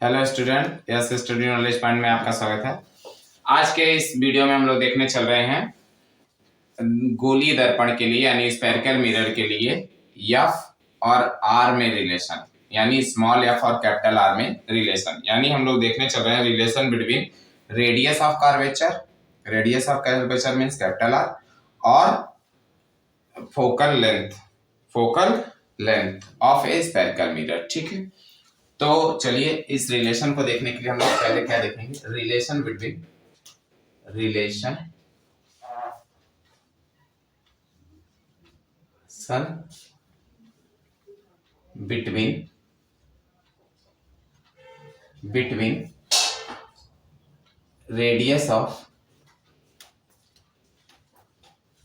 Hello student, yes study knowledge point में आपका स्वागत है। आज के इस वीडियो में हम लोग देखने चल रहे हैं गोलीय दर्पण के लिए यानी स्फेरिकल मिरर के लिए एफ और आर में रिलेशन, यानी स्मॉल एफ और कैपिटल आर में रिलेशन। यानी हम लोग देखने चल रहे हैं relation between radius of curvature means capital R और focal length of a spherical mirror. ठीक है, तो चलिए इस रिलेशन को देखने के लिए हम लोग पहले क्या देखेंगे, relation between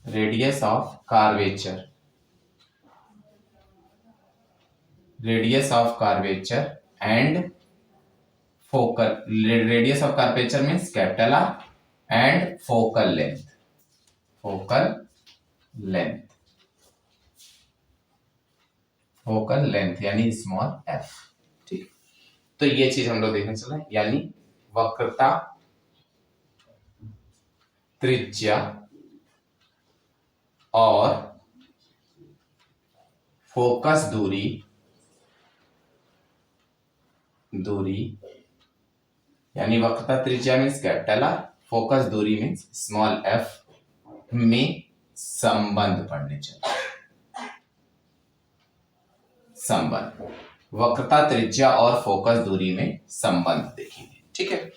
radius of curvature and radius of curvature means capital are and focal length यानी स्मॉल एफ। ठीक, तो ये चीज हम लोग देखने चल रहे हैं, यानी वक्रता, त्रिज्या और फोकस दूरी यानी वक्रता त्रिज्या मीन्स कैपिटल आर, फोकस दूरी मीन्स स्मॉल एफ में संबंध पढ़ने चाहिए। वक्रता त्रिज्या और फोकस दूरी में संबंध देखेंगे। ठीक है,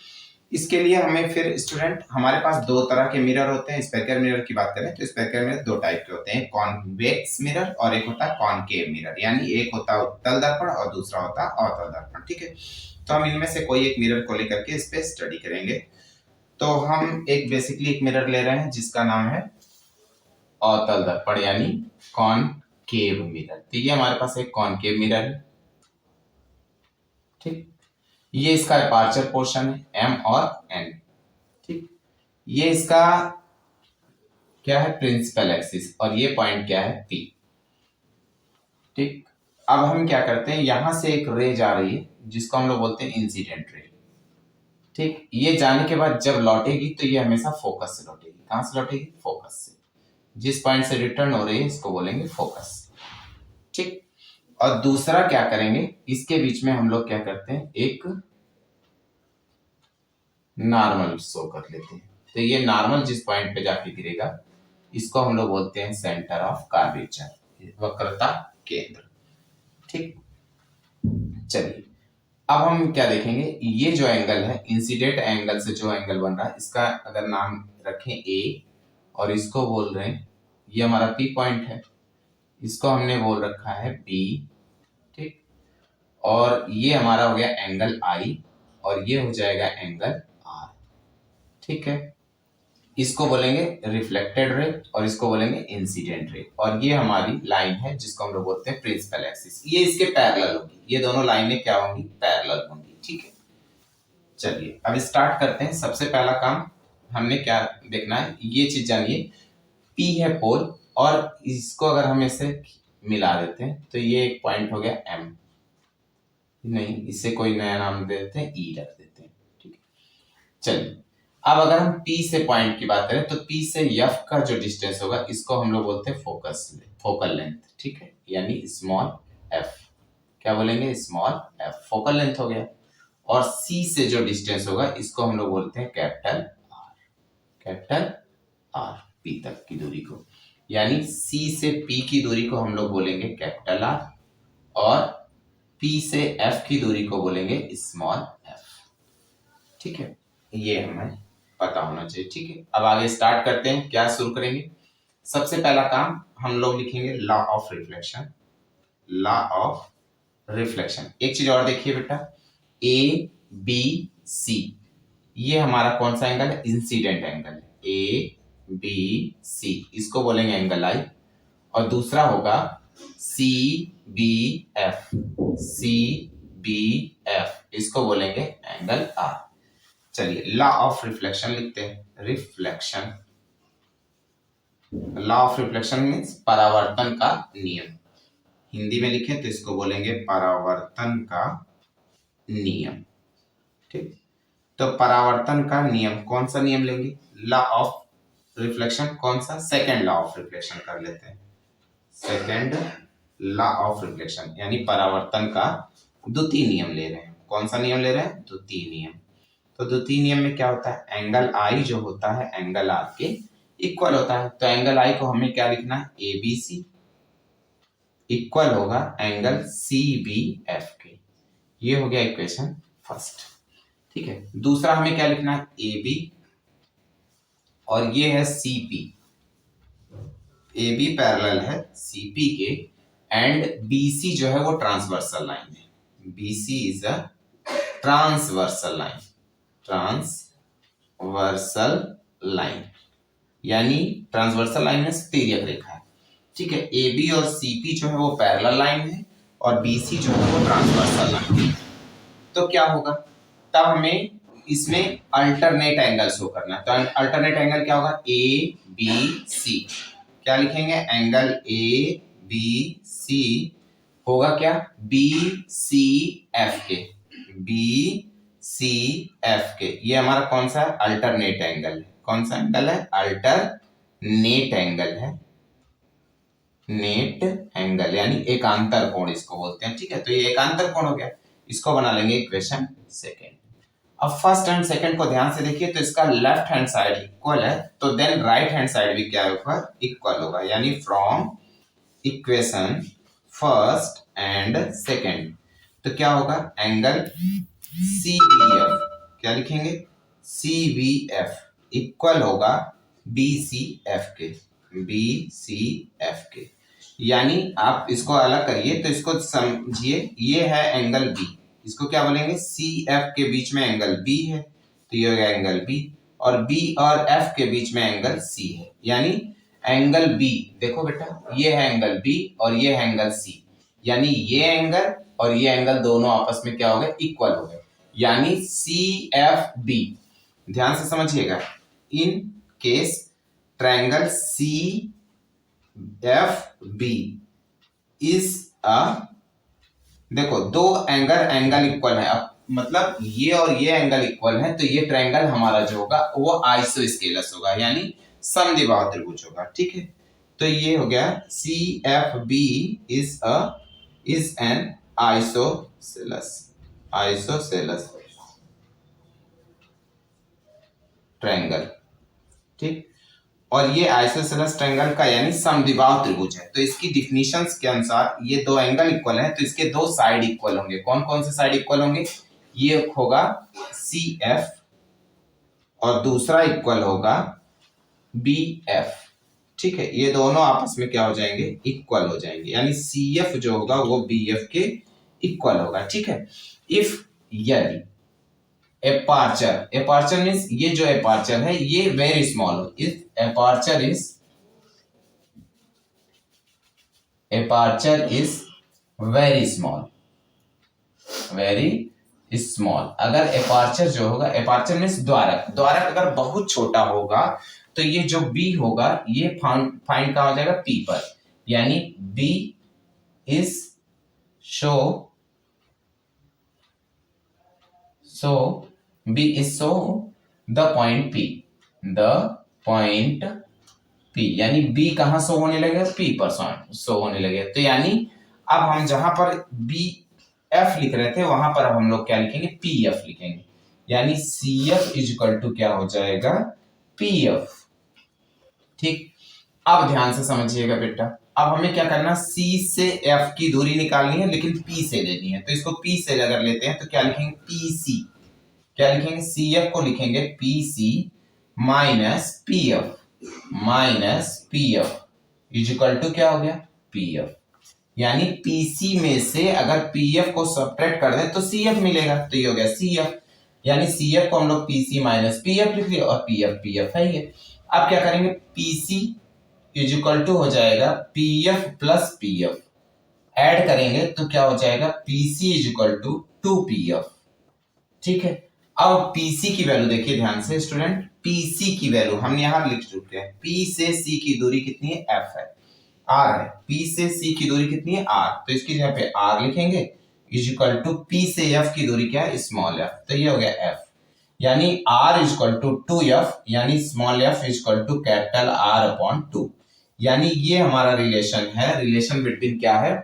इसके लिए हमें फिर स्टूडेंट, हमारे पास दो तरह के मिरर होते हैं। स्फेरिकल मिरर की बात करें तो स्फेरिकल मिरर दो टाइप के होते हैं, कॉन्वेक्स मिरर और एक होता है कॉनकेव मिरर, यानी एक होता है उत्तल दर्पण और दूसरा होता है अवतल दर्पण। ठीक है, तो हम इनमें से कोई एक मिरर को लेकर के इस पे स्टडी करेंगे। तो हम बेसिकली एक मिरर ले रहे हैं जिसका नाम है अवतल दर्पण यानी कॉनकेव मिरर। तो ये हमारे पास एक कॉनकेव मिरर है। ठीक, ये इसका अपर्चर पोर्शन है m और n। ठीक, ये इसका क्या है, प्रिंसिपल एक्सिस, और ये पॉइंट क्या है, P। ठीक, अब हम क्या करते हैं, यहां से एक रे जा रही है जिसको हम लोग बोलते हैं इंसिडेंट रे। ठीक, ये जाने के बाद जब लौटेगी तो ये हमेशा फोकस से लौटेगी। कहां से लौटेगी, फोकस से। जिस पॉइंट से रिटर्न हो रही है इसको बोलेंगे फोकस। ठीक, और दूसरा क्या करेंगे, इसके बीच में हम लोग क्या करते हैं, एक नॉर्मल शो कर लेते हैं। तो ये नॉर्मल जिस पॉइंट पे जाके गिरेगा इसको हम लोग बोलते हैं सेंटर ऑफ कर्वेचर, वक्रता केंद्र। ठीक, चलिए अब हम क्या देखेंगे, ये जो एंगल है, इंसिडेंट एंगल से जो एंगल बन रहा है, इसका अगर नाम रखें A और इसको बोल रहे हैं, ये हमारा P पॉइंट है, इसको हमने बोल रखा है B। ठीक, और ये हमारा हो गया एंगल I और ये हो जाएगा एंगल R। ठीक है, इसको बोलेंगे रिफ्लेक्टेड रे और इसको बोलेंगे इंसिडेंट रे, और ये हमारी लाइन है जिसको हम लोग बोलते हैं प्रिंसिपल एक्सिस। ये इसके पैरेलल होगी, ये दोनों लाइनें क्या होंगी, पैरेलल होंगी। ठीक है, चलिए अब स्टार्ट करते हैं। सबसे पहला काम हमने क्या देखना है, ये चीज जानिए, P है पोल, और इसको अगर हम इसे मिला देते हैं तो ये एक पॉइंट हो गया M, नहीं इसे कोई नया नाम दे देते हैं, E रख देते हैं। ठीक है, चलिए अब अगर हम P से पॉइंट की बात करें तो P से F का जो डिस्टेंस होगा इसको हम लोग बोलते हैं फोकल लेंथ। ठीक है, यानी स्मॉल f, क्या बोलेंगे, स्मॉल f, फोकल लेंथ हो गया। और C से जो डिस्टेंस होगा इसको हम लोग बोलते हैं कैपिटल R, P तक की दूरी को, यानी C से P की दूरी को हम लोग बोलेंगे कैपिटल R और P से F की दूरी को बोलेंगे स्मॉल f। ठीक है, ये हमें पता होना चाहिए। ठीक है, अब आगे स्टार्ट करते हैं। क्या शुरू करेंगे, सबसे पहला काम हम लोग लिखेंगे लॉ ऑफ रिफ्लेक्शन। एक चीज और देखिए बेटा, ABC ये हमारा कौन सा एंगल है, इंसिडेंट एंगल है, ABC इसको बोलेंगे एंगल I, और दूसरा होगा CBF इसको बोलेंगे एंगल R। चलिए लॉ ऑफ रिफ्लेक्शन लिखते हैं। लॉ ऑफ रिफ्लेक्शन मीन्स परावर्तन का नियम। हिंदी में लिखें तो इसको बोलेंगे परावर्तन का नियम। ठीक, तो परावर्तन का नियम, कौन सा नियम लेंगे? Law of reflection. कौन सा? सेकेंड लॉ ऑफ रिफ्लेक्शन कर लेते हैं। सेकेंड लॉ ऑफ रिफ्लेक्शन यानी परावर्तन का द्वितीय नियम ले रहे हैं। कौन सा नियम ले रहे हैं? द्वितीय नियम। तो द्वितीय नियम में क्या होता है? एंगल आई जो होता है एंगल आर के इक्वल होता है। तो एंगल आई को हमें क्या लिखना है? ए बी सी इक्वल होगा एंगल सी बी एफ के। ये हो गया इक्वेशन फर्स्ट। ठीक है, दूसरा हमें क्या लिखना है? ए बी और ये है C P. A B parallel है सी पी के एंड बी सी जो है वो ट्रांसवर्सल लाइन है। B C is a transversal line. Transversal line यानी ट्रांसवर्सल लाइन में तिर्यक रेखा है। ठीक है, ए बी और सी पी जो है वो पैरेलल लाइन है और बी सी जो है वो ट्रांसवर्सल लाइन है। तो क्या होगा? तब हमें इसमें अल्टरनेट एंगल शो करना है। तो अल्टरनेट एंगल क्या होगा? A B C. क्या लिखेंगे? एंगल ए बी सी होगा क्या? बी सी एफ के। बी सी एफ के ये हमारा कौन सा है? अल्टरनेट एंगल है। कौन सा एंगल है? अल्टरनेट एंगल है। नेट एंगल यानी एकांतर कोण इसको बोलते हैं। ठीक है, तो ये एकांतर कोण हो गया। इसको बना लेंगे इक्वेशन सेकेंड। अब फर्स्ट एंड सेकंड को ध्यान से देखिए, तो इसका लेफ्ट हैंड साइड इक्वल है तो देन राइट हैंड साइड भी क्या होगा? इक्वल होगा। यानी from equation first and second तो क्या होगा? एंगल सी बी एफ, क्या लिखेंगे? सी बी एफ इक्वल होगा बी सी एफ के। बी सी एफ के यानी आप इसको अलग करिए तो इसको समझिए, ये है एंगल बी, इसको क्या बोलेंगे? सी एफ के बीच में एंगल बी है तो ये हो गया एंगल बी, और बी और एफ के बीच में एंगल सी है। यानी एंगल बी, देखो बेटा ये है एंगल बी और ये है एंगल सी, यानी ये एंगल और ये एंगल दोनों आपस में क्या हो गए? इक्वल हो गए। यानी सी एफ बी, ध्यान से समझिएगा, in case triangle C F B is a, देखो दो एंगल इक्वल है, अब मतलब ये और ये एंगल इक्वल है तो ये ट्रायंगल हमारा जो होगा वो आइसोस्केलस होगा यानी समद्विबाहु त्रिभुज होगा। ठीक है, तो ये हो गया C F B is an isosceles triangle. ठीक, और ये आइसोसेलेस ट्रायंगल का यानी समद्विबाहु त्रिभुज है। तो इसकी डिफिनीशंस के अनुसार ये दो एंगल इक्वल हैं तो इसके दो साइड इक्वल होंगे। कौन कौन से साइड इक्वल होंगे? ये होगा सी एफ और दूसरा इक्वल होगा बी एफ। ठीक है, ये दोनों आपस में क्या हो जाएंगे? इक्वल हो जाएंगे, यानी सी एफ जो होगा वो बी एफ के इक्वल होगा। ठीक है, इफ यदि एपार्चर मीन्स ये जो एपार्चर है ये वेरी स्मॉल हो। इफ एपार्चर इज वेरी स्मॉल, अगर एपार्चर जो होगा, एपार्चर मीन्स द्वारक अगर बहुत छोटा होगा तो ये जो बी होगा ये फाइंड कहाँ हो जाएगा? पी पर, यानी B is show the point P, यानी B कहां शो होने लगेगा? P पर शो होने लगेगा। तो यानी अब हम जहां पर बी एफ लिख रहे थे वहां पर अब हम लोग क्या लिखेंगे? पी एफ लिखेंगे, यानी C F is equal to क्या हो जाएगा? P F. ठीक, अब ध्यान से समझिएगा बेटा, अब हमें क्या करना? C से F की दूरी निकालनी है लेकिन P से लेनी है। तो इसको P से अगर लेते हैं तो क्या लिखेंगे? PC। क्या लिखेंगे? CF को लिखेंगे PC minus PF is equal to क्या हो गया? PF। यानी PC में से अगर PF को सब्ट्रैक्ट कर दें तो CF मिलेगा, तो ये हो गया CF। यानी CF को हम लोग PC माइनस PF लिख लिया और PF है ये। अब क्या करेंगे? PC इज इक्वल टू हो जाएगा PF प्लस PF, ऐड करेंगे तो क्या हो जाएगा? PC is equal to 2PF। ठीक है, अब PC की वैल्यू देखिए ध्यान से स्टूडेंट, PC की वैल्यू हम यहां लिख चुके हैं। P से C की दूरी कितनी है? F है, R है। P से C की दूरी कितनी है? R, तो इसकी जगह पे R लिखेंगे इज इक्वल टू पी से एफ की दूरी क्या है, स्मॉल एफ, तो ये हो गया एफ, यानी are is equal to 2f, यानी small F is equal to capital R upon 2, यानी ये हमारा रिलेशन है, रिलेशन बिटवीन क्या है,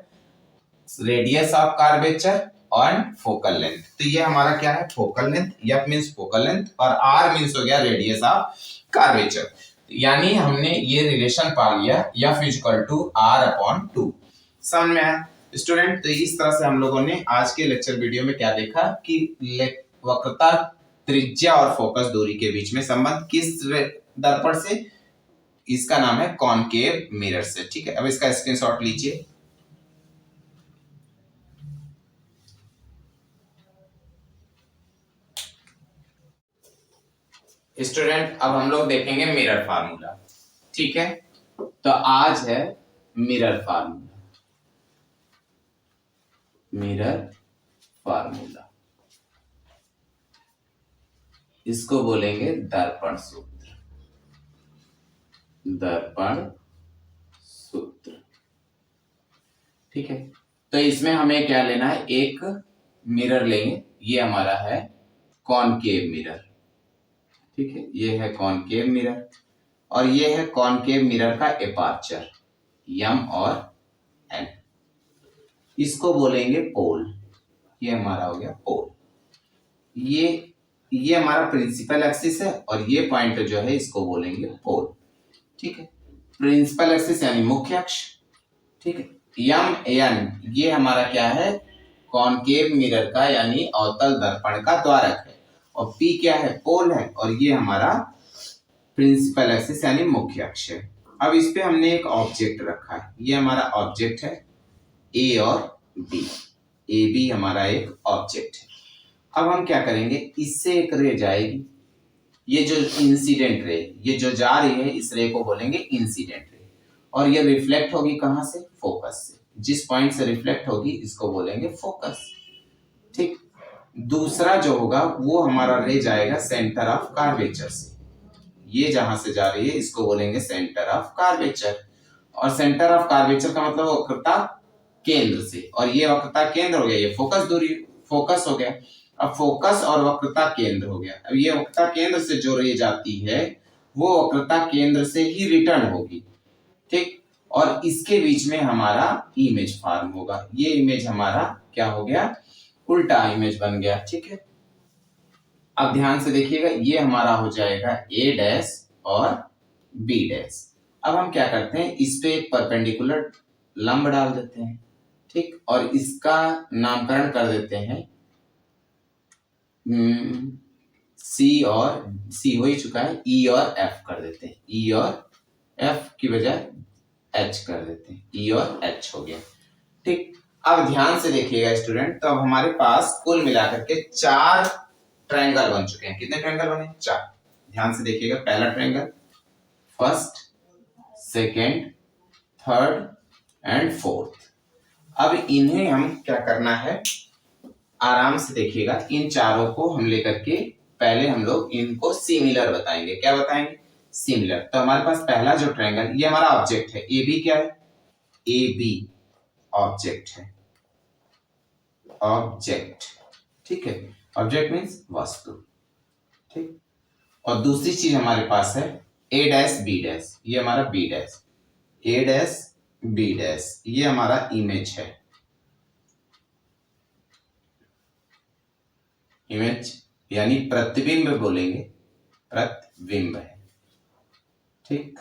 रेडियस ऑफ कर्वेचर और फोकल लेंथ। तो ये हमारा क्या है, focal length, F means focal length और आर मींस हो गया रेडियस ऑफ कर्वेचर, यानी हमने ये रिलेशन पा लिया, F is equal to R upon 2। समझ में आया स्टूडेंट? तो इस तरह से हम लोगों ने आज के लेक्चर वीडियो में क्या देखा कि वक्रता, त्रिज्या और फोकस दूरी के बीच में संबंध किस दर्पण से, इसका नाम है कॉनकेव मिरर से। ठीक है, अब इसका स्क्रीनशॉट लीजिए। स्टूडेंट अब हम लोग देखेंगे मिरर फार्मूला। ठीक है, तो आज है मिरर फार्मूला, मिरर फार्मूला, इसको बोलेंगे दर्पण सूत्र, दर्पण सूत्र। ठीक है, तो इसमें हमें क्या लेना है, एक मिरर लेंगे, ये हमारा है कॉनकेव मिरर। ठीक है, ये है कॉनकेव मिरर और ये है कॉनकेव मिरर का एपर्चर एम और एन, इसको बोलेंगे पोल, ये हमारा हो गया पोल। ये हमारा प्रिंसिपल एक्सिस है और ये पॉइंट जो है इसको बोलेंगे पोल। ठीक है, प्रिंसिपल एक्सिस यानी मुख्य अक्ष। ठीक है, एम एन ये हमारा क्या है, कॉनकेव मिरर का यानी अवतल दर्पण का द्वारक है, और पी क्या है, पोल है, और ये हमारा प्रिंसिपल एक्सिस यानी मुख्य अक्ष है। अब इस पे हमने एक ऑब्जेक्ट रखा है, ये हमारा ऑब्जेक्ट है ए और बी, ए बी हमारा एक ऑब्जेक्ट है। अब हम क्या करेंगे, इससे एक रे जाएगी, ये जो इंसिडेंट रे, ये जो जा रही है इस रे को बोलेंगे इंसिडेंट रे, और ये रिफ्लेक्ट होगी कहां से, फोकस से, जिस पॉइंट से रिफ्लेक्ट होगी इसको बोलेंगे फोकस। ठीक, दूसरा जो होगा वो हमारा रे जाएगा सेंटर ऑफ कर्वेचर से, ये जहां से जा रही है इसको बोलेंगे सेंटर ऑफ कर्वेचर, और सेंटर ऑफ कर्वेचर का मतलब वक्रता केंद्र से, और ये वक्रता केंद्र हो गया, ये फोकस दूरी, फोकस हो गया। अब फोकस और वक्रता केंद्र हो गया, अब ये वक्रता केंद्र से जो रे जाती है वो वक्रता केंद्र से ही रिटर्न होगी। ठीक, और इसके बीच में हमारा इमेज फॉर्म होगा, ये इमेज हमारा क्या हो गया, उल्टा इमेज बन गया। ठीक है, अब ध्यान से देखिएगा, ये हमारा हो जाएगा ए डैश और बी डैश। अब हम क्या करते हैं, इस पे एक परपेंडिकुलर लंब डाल देते हैं। ठीक, और इसका नामकरण कर देते हैं सी, और सी हो ही चुका है, ई और एफ कर देते हैं, ई और एफ की बजाय एच कर देते हैं, ई और एच हो गया। ठीक, अब ध्यान से देखिएगा स्टूडेंट, तो अब हमारे पास कुल मिलाकर के 4 ट्रायंगल बन चुके हैं। कितने ट्रायंगल बने, 4। ध्यान से देखिएगा, पहला triangle, first, second, third and fourth. अब इन्हें हम क्या करना है, आराम से देखिएगा, इन चारों को हम लेकर के पहले हम लोग इनको सिमिलर बताएंगे। क्या बताएंगे, सिमिलर। तो हमारे पास पहला जो ट्रायंगल, ये हमारा ऑब्जेक्ट है, ए बी क्या है, ए बी ऑब्जेक्ट है, ऑब्जेक्ट। ठीक है, ऑब्जेक्ट मीन्स वस्तु। ठीक, और दूसरी चीज हमारे पास है ए डैश बी डैश, ये हमारा B dash, A dash B dash, ये हमारा इमेज है, इमेज यानी प्रतिबिंब बोलेंगे, प्रतिबिंब है। ठीक,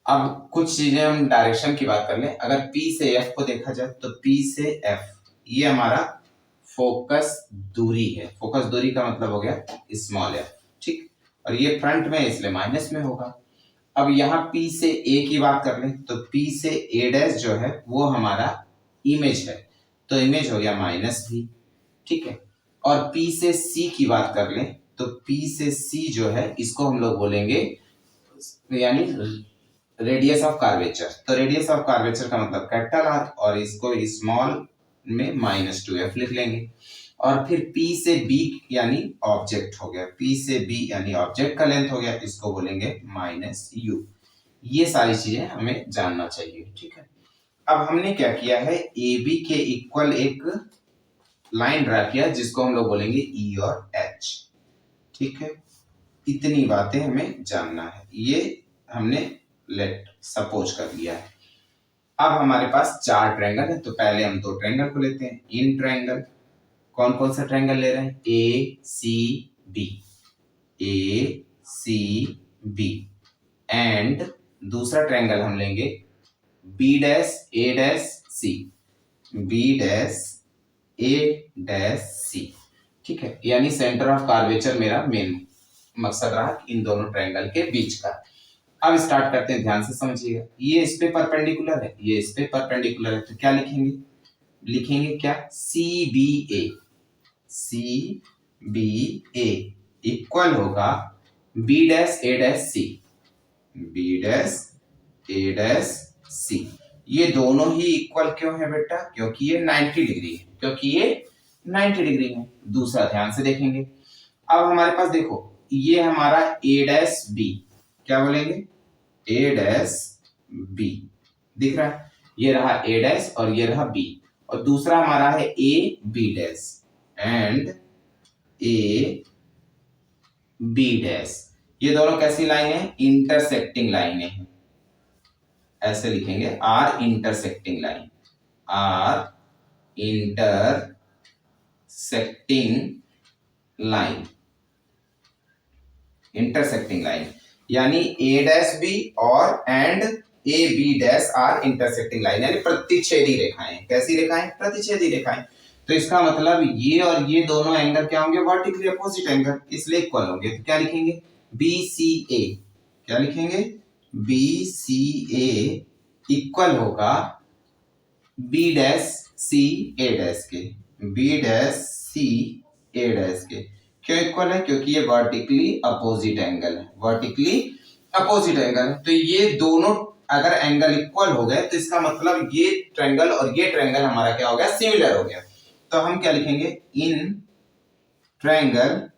अब कुछ चीजें हम डायरेक्शन की बात कर लें। अगर P से F को देखा जाए तो P से F ये हमारा फोकस दूरी है, फोकस दूरी का मतलब हो गया स्मॉल f। ठीक, और ये फ्रंट में इसलिए माइनस में होगा। अब यहाँ P से A की बात कर लें तो P से A डैश जो है वो हमारा इमेज है, तो इमेज हो गया माइनस भी। ठीक है, और P से C की बात कर लें तो P से C जो है इसको हम लोग बोलेंगे यानी रेडियस ऑफ कर्वेचर। तो रेडियस ऑफ कर्वेचर का मतलब कैपिटल आर, और इसको स्मॉल में -2f लिख लेंगे। और फिर P से B यानी ऑब्जेक्ट हो गया, P से B यानी ऑब्जेक्ट का लेंथ हो गया, इसको बोलेंगे -u। ये सारी चीजें हमें जानना चाहिए। ठीक है, अब हमने क्या किया है, ए बी के इक्वल एक लाइन ड्रा किया जिसको हम लोग बोलेंगे ई और एच। ठीक है, इतनी बातें हमें जानना है, ये हमने लेट सपोज कर लिया है। अब हमारे पास चार ट्रायंगल है, तो पहले हम दो ट्रायंगल को लेते हैं। इन ट्रायंगल कौन कौन सा ट्रायंगल ले रहे हैं, A C B, A C B, and दूसरा ट्रायंगल हम लेंगे B dash A dash C, B dash A dash C. ठीक है, यानी सेंटर ऑफ कर्वेचर मेरा मेन मकसद रहा इन दोनों ट्रायंगल के बीच का। अब स्टार्ट करते हैं, ध्यान से समझिएगा। ये इस पे परपेंडिकुलर है, ये इस पे परपेंडिकुलर है, तो क्या लिखेंगे, लिखेंगे क्या, सी B A, C B A equal होगा B dash A dash C, B dash A dash सी। ये दोनों ही इक्वल क्यों है बेटा, क्योंकि ये 90 डिग्री है, क्योंकि ये 90 डिग्री है। दूसरा ध्यान से देखेंगे, अब हमारे पास देखो ये हमारा ए डैश बी, क्या बोलेंगे, ए डैश बी, दिख रहा है, ये रहा ए डैश और ये रहा बी, और दूसरा हमारा है A B dash and A B dash. ये दोनों कैसी लाइन है, इंटरसेक्टिंग लाइनें हैं, ऐसे लिखेंगे, are intersecting line, are intersecting line, intersecting line, यानी ए डैश बी और and A B dash are intersecting line, यानी प्रतिच्छेदी रेखाएं। कैसी रेखाएं, प्रतिच्छेदी रेखाएं। तो इसका मतलब ये और ये दोनों एंगल क्या होंगे, वर्टिकली अपोजिट एंगल, इसलिए इक्वल होंगे। तो क्या लिखेंगे, बी सी ए, क्या लिखेंगे, बी सी ए इक्वल होगा बी डैश सी ए डैश के, बी डैश सी ए डैश के। क्यों इक्वल है, क्योंकि ये वर्टिकली अपोजिट एंगल है, वर्टिकली अपोजिट एंगल है। तो ये दोनों अगर एंगल इक्वल हो गए तो इसका मतलब ये ट्रायंगल और ये ट्रायंगल हमारा क्या हो गया, सिमिलर हो गया। तो हम क्या लिखेंगे, in triangle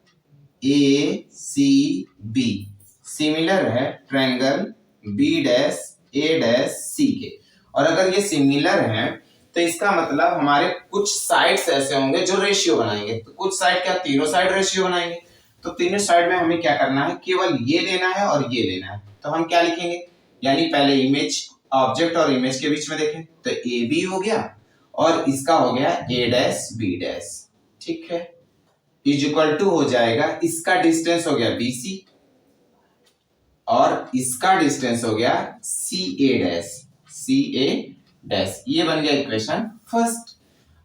A C B similar है triangle B dash A dash C के। और अगर ये सिमिलर है तो इसका मतलब हमारे कुछ साइड्स ऐसे होंगे जो रेशियो बनाएंगे। तो कुछ साइड क्या, तीनों साइड रेशियो बनाएंगे। तो तीनों साइड में हमें क्या करना है, केवल ये लेना है और ये लेना है। तो हम क्या लिखेंगे, यानी पहले इमेज, ऑब्जेक्ट और इमेज के बीच में देखें तो ए बी हो गया और इसका हो गया ए डैश बी डैश। ठीक है, इज इक्वल टू हो जाएगा, इसका डिस्टेंस हो गया बी सी और इसका डिस्टेंस हो गया सी ए डैश, सी ए डैश। ये बन गया इक्वेशन फर्स्ट।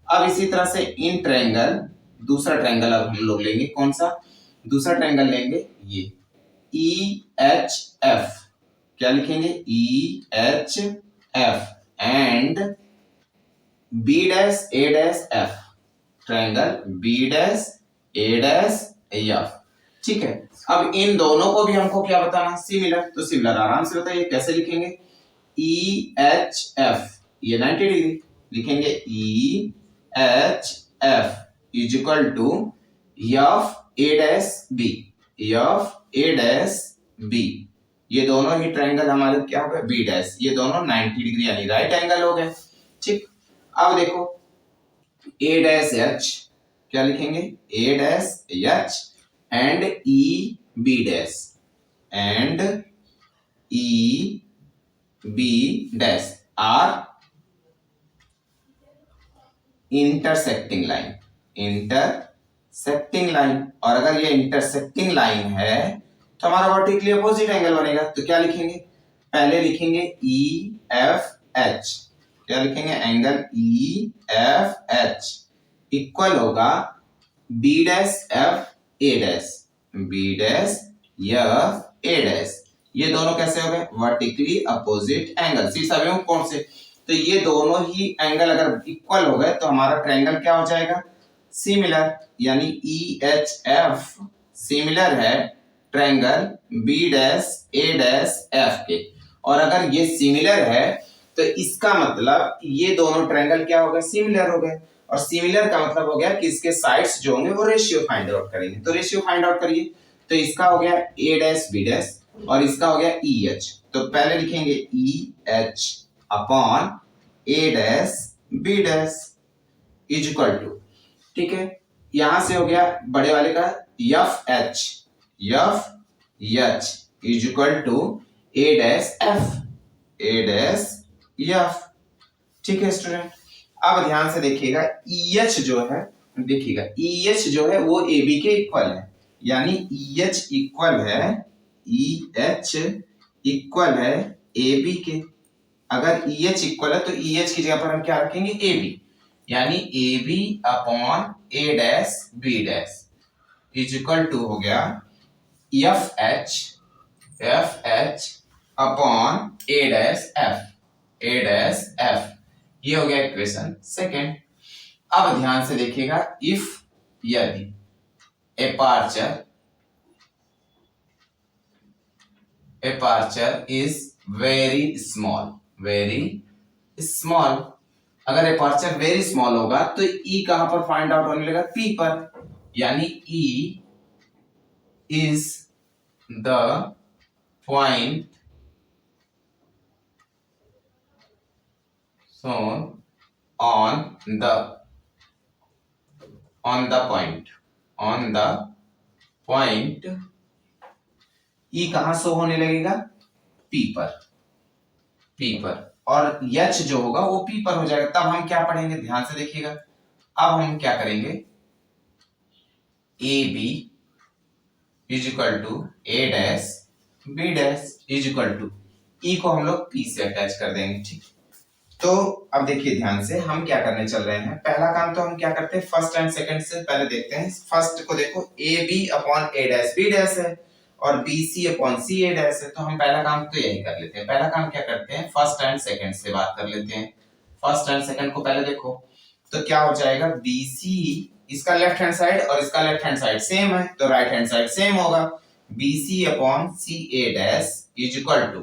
अब इसी तरह से इन ट्रायंगल, दूसरा ट्रायंगल अब हम लोग लेंगे, कौन सा, दूसरा ट्रायंगल लेंगे ये ई एच एफ, क्या लिखेंगे, E H F and B dash A dash F, triangle B dash A dash F. ठीक है, अब इन दोनों को भी हमको क्या बताना, सिमिलर। तो सिमिलर आराम से बताइए कैसे लिखेंगे, ई एच एफ, ये 90 डिग्री लिखेंगे, E H F is equal to F A dash B, F A dash B. ये दोनों ही ट्रायंगल हमारे क्या हो गए, बी डैश, ये दोनों 90 डिग्री यानी राइट एंगल हो गए। ठीक, अब देखो ए डैश एच, क्या लिखेंगे, A dash H and E B dash, and E B dash are intersecting line, intersecting line. और अगर ये इंटरसेक्टिंग लाइन है तो हमारा वर्टिकली अपोजिट एंगल बनेगा। तो क्या लिखेंगे, पहले लिखेंगे ई एफ एच, क्या लिखेंगे, angle E F H equal होगा B dash F A dash, B dash F A dash. ये दोनों कैसे हो गए, वर्टिकली अपोजिट एंगल। सी सभी कौन से, तो ये दोनों ही एंगल अगर इक्वल हो गए तो हमारा ट्रायंगल क्या हो जाएगा, सिमिलर, यानी ई एच एफ सिमिलर है triangle B dash A dash F के। और अगर ये सिमिलर है तो इसका मतलब ये दोनों ट्रायंगल क्या हो गए, सिमिलर हो गए। और सिमिलर का मतलब हो गया कि इसके साइड्स जो होंगे वो रेशियो फाइंड आउट करेंगे। तो रेशियो फाइंड आउट करिए, तो इसका हो गया ए डैश बी डैश और इसका हो गया ई एच। तो पहले लिखेंगे E H upon A dash B dash is equal to, ठीक है, यहां से हो गया बड़े वाले का F H is equal to A dash F, ठीक है स्टूडेंट। अब ध्यान से देखिएगा EH जो है, देखिएगा EH जो है वो AB के इक्वल है, यानी EH इक्वल है AB के। अगर EH इक्वल है तो EH की जगह पर हम क्या रखेंगे AB, यानी AB upon A dash B dash is equal to हो गया FH upon A dash F, ये हो गया इक्वेशन सेकेंड। अब ध्यान से देखिएगा, इफ यदि एपर्चर इज वेरी स्मॉल, अगर एपर्चर वेरी स्मॉल होगा तो E कहां पर फाइंड आउट होने लगा, P पर, यानी E is the point shown on the point E कहां शो होने लगेगा, P पर, और H जो होगा वो P पर हो जाएगा। तब हम क्या पढ़ेंगे, ध्यान से देखिएगा, अब हम क्या करेंगे, AB is equal to A dash B dash is equal to E को हम लोग P से अटैच कर देंगे, ठीक। तो अब देखिए ध्यान से हम क्या करने चल रहे हैं, पहला काम तो हम क्या करते हैं, फर्स्ट एंड सेकंड से पहले देखते हैं। फर्स्ट को देखो AB upon A dash B dash है और BC upon C A dash है, तो हम पहला काम तो यही कर लेते हैं। पहला काम क्या करते हैं, फर्स्ट एंड सेकंड से बात कर लेते हैं। फर्स्ट एंड सेकंड को पहले देखो तो क्या हो जाएगा, BC, इसका लेफ्ट हैंड साइड और इसका लेफ्ट हैंड साइड सेम है तो राइट हैंड साइड सेम होगा, BC upon CA dash is equal to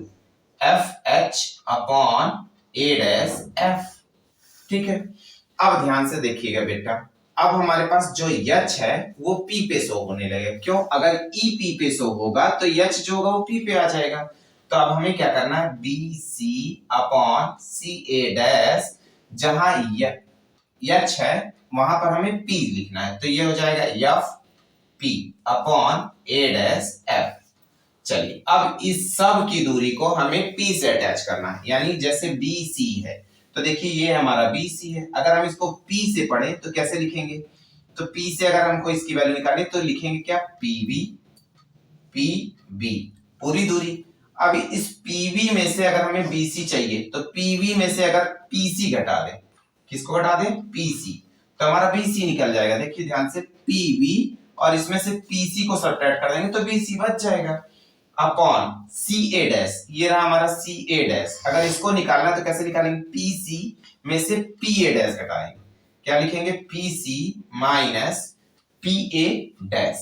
FH upon A dash F, ठीक है। अब ध्यान से देखिएगा बेटा, अब हमारे पास जो H है वो P पे शो होने लगेगा, क्यों, अगर E P पे शो होगा तो H जो होगा वो P पे आ जाएगा। तो अब हमें क्या करना है, BC अपॉन CA डैश, जहां H है वहां पर हमें P लिखना है, तो ये हो जाएगा FP upon A dash F। चलिए अब इस सब की दूरी को हमें P से अटैच करना है, यानी जैसे BC है तो देखिए ये हमारा BC है, अगर हम इसको P से पढ़ें तो कैसे लिखेंगे, तो P से अगर हमको इसकी वैल्यू निकालनी तो लिखेंगे क्या, PB पूरी दूरी। अब इस PB में से अगर हमें BC चाहिए तो PB में से अगर PC घटा दें, किसको घटा दें, PC, तो हमारा BC निकल जाएगा। देखिए ध्यान से, PB और इसमें से PC को सब्ट्रैक्ट कर देंगे तो BC बच जाएगा, अपॉन CA डैश, ये रहा हमारा CA डैश। अगर इसको निकालना तो कैसे निकालेंगे, PC में से PA डैश घटाएंगे, क्या लिखेंगे, PC माइनस PA डैश।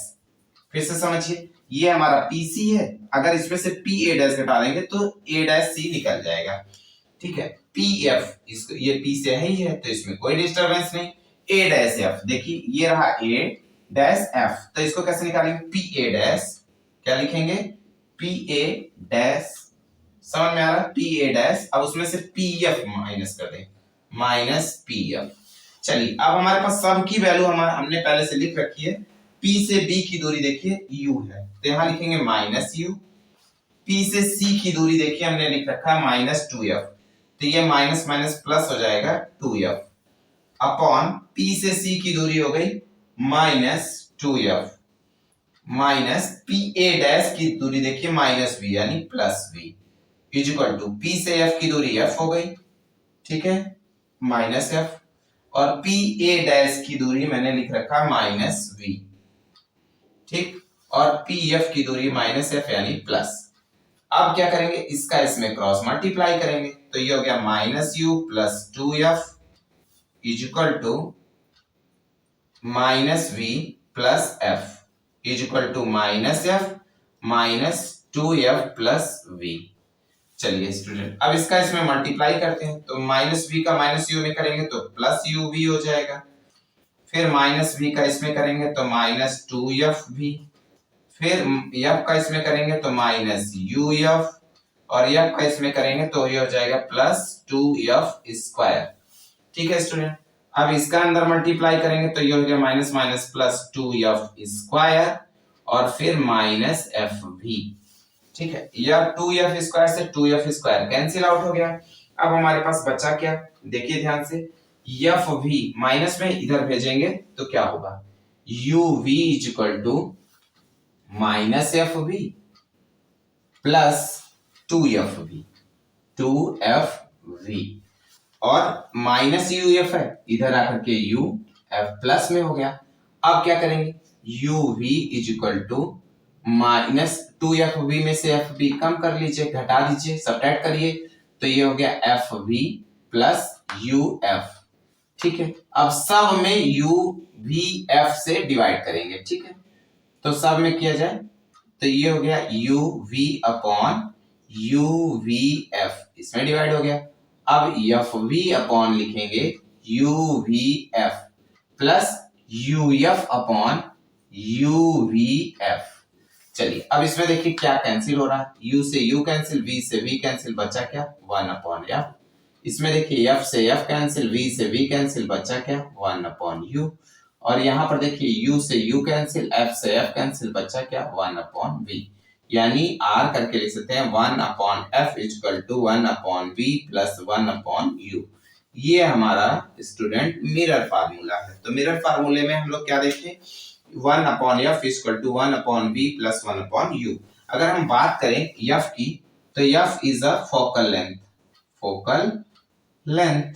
फिर से समझिए, ये हमारा PC है, अगर इसमें से PA डैश घटा देंगे तो A डैश C निकल जाएगा, ठीक है। PF, इसको ये P से है ही है तो इसमें कोई डिस्टरबेंस नहीं। A डैश F, देखिए ये रहा A डैश F, तो इसको कैसे निकालेंगे, PA डैश, क्या लिखेंगे, PA डैश, समझ में आ रहा है, PA डैश। अब उसमें से PF माइनस कर दें, माइनस PF। चलिए अब हमारे पास सब की वैल्यू हमने पहले से लिख रखी है। P से B की दूरी देखिए U है तो यहां लिखेंगे माइनस U। P से C की दूरी देखिए हमने लिख रखा है माइनस 2F, तो ये माइनस माइनस प्लस हो जाएगा 2F, अपॉन P से C की दूरी हो गई minus 2F, minus PA dash की दूरी देखिए माइनस V यानी plus V, is equal to P से F की दूरी F हो गई, ठीक है, माइनस F, और PA डैश की दूरी मैंने लिख रखा माइनस V, ठीक, और PF की दूरी माइनस F यानी प्लस। अब क्या करेंगे, इसका इसमें क्रॉस मल्टीप्लाई करेंगे तो ये हो गया minus U plus 2F is equal to minus V plus F is equal to minus F minus 2F plus V। चलिए स्टूडेंट अब इसका इसमें मल्टीप्लाई करते हैं तो माइनस V का माइनस U में करेंगे तो प्लस UV हो जाएगा, फिर माइनस V का इसमें करेंगे तो माइनस 2FV, फिर F का इसमें करेंगे तो माइनस UF, और f का इसमें करेंगे तो ये हो जाएगा +2f²। ठीक है स्टूडेंट, अब इसका अंदर मल्टीप्लाई करेंगे तो ये हो गया माइनस माइनस +2f² और फिर -fv। ठीक है, यह 2f² से 2f² कैंसिल आउट हो गया। अब हमारे पास बचा क्या, देखिए ध्यान से, fv माइनस में इधर भेजेंगे तो क्या होगा, uv -fv प्लस 2fv और माइनस uf है, इधर आकर के uf प्लस में हो गया। अब क्या करेंगे, uv -2fv में से fv कम कर लीजिए, घटा दीजिए, सब्ट्रैक्ट करिए, तो ये हो गया fv प्लस uf। ठीक है, अब सब में uvf से डिवाइड करेंगे। ठीक है, तो सब में किया जाए तो ये हो गया uv/uvf, इसमें डिवाइड हो गया। अब fv/ लिखेंगे uvf प्लस uf/uvf। चलिए अब इसमें देखिए क्या कैंसिल हो रहा है, u से u कैंसिल, v से v कैंसिल, बचा क्या 1/f। इसमें देखिए f से f कैंसिल, v से v कैंसिल, बचा क्या 1/u। और यहाँ पर देखिए u से u कैंसिल, f से f कैंसिल, बचा क्या 1/v। यानी r करके लिख सकते हैं 1/f = 1/v प्लस 1/u। ये हमारा स्टूडेंट मिरर फार्मूला है। तो मिरर फार्मूले में हम लोग क्या देखें, 1/f = 1/v प्लस 1/u। अगर हम बात करें f की तो f is a focal length, focal length.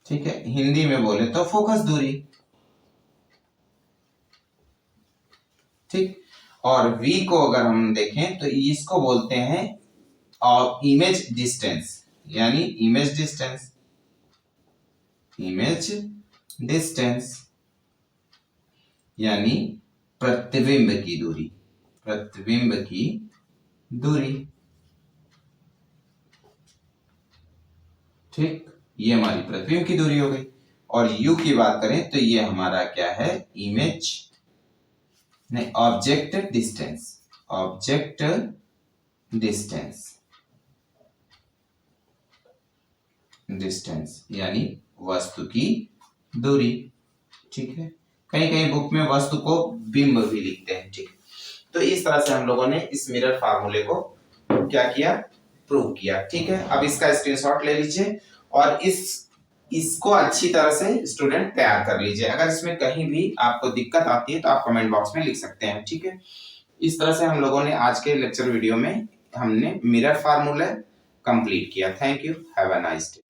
ठीक है, हिंदी में बोले तो फोकस दूरी। ठीक, और v को अगर हम देखें तो इसको बोलते हैं और इमेज डिस्टेंस, यानी इमेज डिस्टेंस, इमेज डिस्टेंस यानी प्रतिबिंब की दूरी, प्रतिबिंब की दूरी। ठीक, ये हमारी प्रतिबिंब की दूरी हो गई। और u की बात करें तो ये हमारा क्या है, इमेज नहीं, object distance, object distance, distance यानी वस्तु की दूरी। ठीक है, कहीं कहीं बुक में वस्तु को बिंब भी लिखते हैं। ठीक, तो इस तरह से हम लोगों ने इस मिरर फार्मूले को क्या किया, प्रूव किया। ठीक है, अब इसका स्क्रीनशॉट ले लीजिए और इसको अच्छी तरह से स्टूडेंट तैयार कर लीजिए। अगर इसमें कहीं भी आपको दिक्कत आती है तो आप कमेंट बॉक्स में लिख सकते हैं। ठीक है, इस तरह से हम लोगों ने आज के लेक्चर वीडियो में हमने मिरर फार्मूला कंप्लीट किया। Thank you, have a nice day.